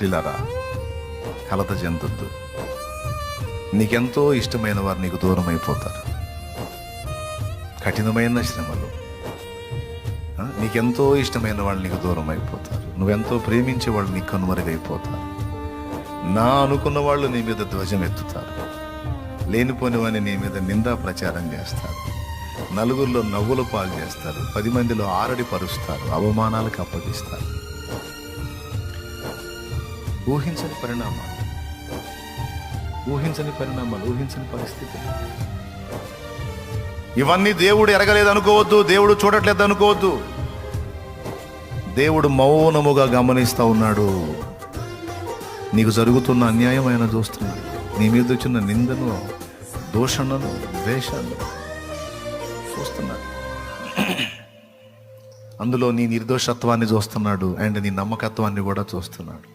ప్రిలారా, కలత చెందొద్దు. నీకెంతో ఇష్టమైన వారు నీకు దూరం అయిపోతారు. కఠినమైన శ్రమలు, నీకెంతో ఇష్టమైన వాళ్ళు నీకు దూరం అయిపోతారు. నువ్వెంతో ప్రేమించే వాళ్ళు నీకు కనుమరుగైపోతారు. నా అనుకున్న వాళ్ళు నీ మీద ధ్వజం ఎత్తుతారు. లేనిపోని వాడిని నీ మీద నిందా ప్రచారం చేస్తారు. నలుగురిలో నవ్వుల పాలు చేస్తారు. 10 మందిలో ఆరడి పరుస్తారు. అవమానాలకు అప్పగిస్తారు. ఊహించని పరిణామాలు, ఊహించని పరిస్థితి. ఇవన్నీ దేవుడు ఎరగలేదు అనుకోవద్దు. దేవుడు చూడట్లేదు అనుకోవద్దు. దేవుడు మౌనముగా గమనిస్తూ ఉన్నాడు. నీకు జరుగుతున్న అన్యాయం ఆయన చూస్తున్నాడు. నీ మీద వచ్చిన నిందను, దూషణను, ద్వేషాన్ని చూస్తున్నాడు. అందులో నీ నిర్దోషత్వాన్ని చూస్తున్నాడు అండ్ నీ నమ్మకత్వాన్ని కూడా చూస్తున్నాడు.